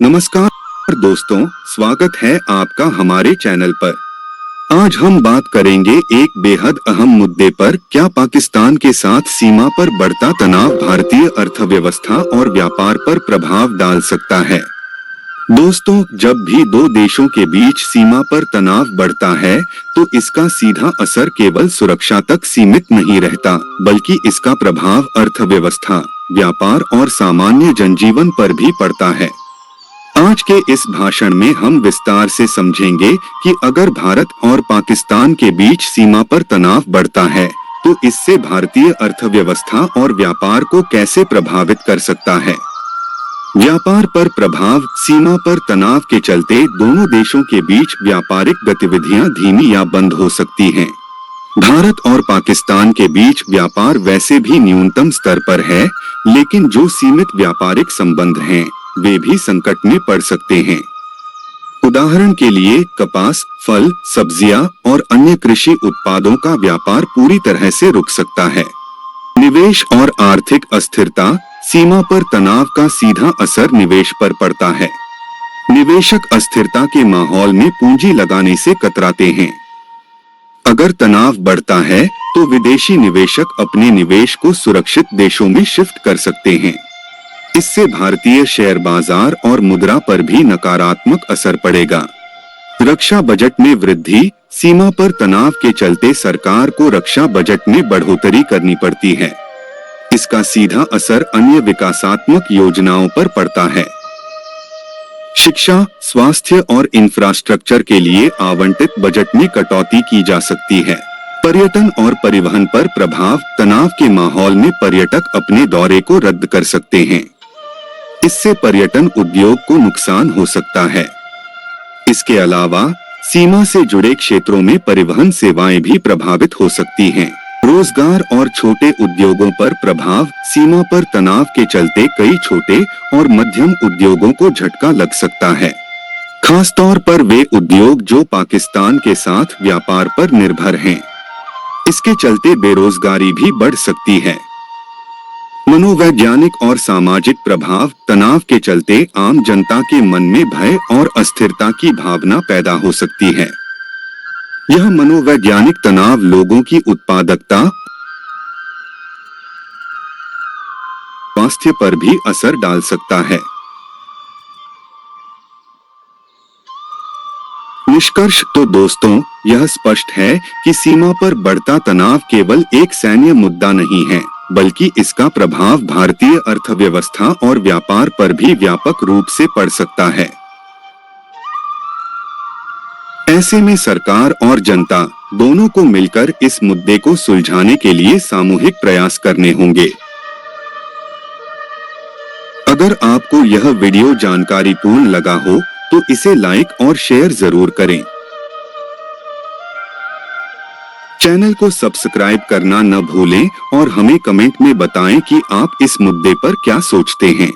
नमस्कार दोस्तों, स्वागत है आपका हमारे चैनल पर। आज हम बात करेंगे एक बेहद अहम मुद्दे पर, क्या पाकिस्तान के साथ सीमा पर बढ़ता तनाव भारतीय अर्थव्यवस्था और व्यापार पर प्रभाव डाल सकता है। दोस्तों, जब भी दो देशों के बीच सीमा पर तनाव बढ़ता है तो इसका सीधा असर केवल सुरक्षा तक सीमित नहीं रहता, बल्कि इसका प्रभाव अर्थव्यवस्था, व्यापार और सामान्य जनजीवन पर भी पड़ता है। आज के इस भाषण में हम विस्तार से समझेंगे कि अगर भारत और पाकिस्तान के बीच सीमा पर तनाव बढ़ता है तो इससे भारतीय अर्थव्यवस्था और व्यापार को कैसे प्रभावित कर सकता है। व्यापार पर प्रभाव। सीमा पर तनाव के चलते दोनों देशों के बीच व्यापारिक गतिविधियां धीमी या बंद हो सकती हैं। भारत और पाकिस्तान के बीच व्यापार वैसे भी न्यूनतम स्तर पर है, लेकिन जो सीमित व्यापारिक संबंध हैं, वे भी संकट में पड़ सकते हैं। उदाहरण के लिए कपास, फल, सब्जियां और अन्य कृषि उत्पादों का व्यापार पूरी तरह से रुक सकता है। निवेश और आर्थिक अस्थिरता। सीमा पर तनाव का सीधा असर निवेश पर पड़ता है। निवेशक अस्थिरता के माहौल में पूंजी लगाने से कतराते हैं। अगर तनाव बढ़ता है तो विदेशी निवेशक अपने निवेश को सुरक्षित देशों में शिफ्ट कर सकते हैं। इससे भारतीय शेयर बाजार और मुद्रा पर भी नकारात्मक असर पड़ेगा। रक्षा बजट में वृद्धि। सीमा पर तनाव के चलते सरकार को रक्षा बजट में बढ़ोतरी करनी पड़ती है। इसका सीधा असर अन्य विकासात्मक योजनाओं पर पड़ता है। शिक्षा, स्वास्थ्य और इंफ्रास्ट्रक्चर के लिए आवंटित बजट में कटौती की जा सकती है। पर्यटन और परिवहन पर प्रभाव। तनाव के माहौल में पर्यटक अपने दौरे को रद्द कर सकते हैं। इससे पर्यटन उद्योग को नुकसान हो सकता है। इसके अलावा सीमा से जुड़े क्षेत्रों में परिवहन सेवाएं भी प्रभावित हो सकती हैं। रोजगार और छोटे उद्योगों पर प्रभाव। सीमा पर तनाव के चलते कई छोटे और मध्यम उद्योगों को झटका लग सकता है, खासतौर पर वे उद्योग जो पाकिस्तान के साथ व्यापार पर निर्भर हैं। इसके चलते बेरोजगारी भी बढ़ सकती है। मनोवैज्ञानिक और सामाजिक प्रभाव। तनाव के चलते आम जनता के मन में भय और अस्थिरता की भावना पैदा हो सकती है। यह मनोवैज्ञानिक तनाव लोगों की उत्पादकता, स्वास्थ्य पर भी असर डाल सकता है। निष्कर्ष तो दोस्तों, यह स्पष्ट है कि सीमा पर बढ़ता तनाव केवल एक सैन्य मुद्दा नहीं है, बल्कि इसका प्रभाव भारतीय अर्थव्यवस्था और व्यापार पर भी व्यापक रूप से पड़ सकता है। ऐसे में सरकार और जनता दोनों को मिलकर इस मुद्दे को सुलझाने के लिए सामूहिक प्रयास करने होंगे। अगर आपको यह वीडियो जानकारीपूर्ण लगा हो तो इसे लाइक और शेयर जरूर करें। चैनल को सब्सक्राइब करना न भूलें और हमें कमेंट में बताएं कि आप इस मुद्दे पर क्या सोचते हैं।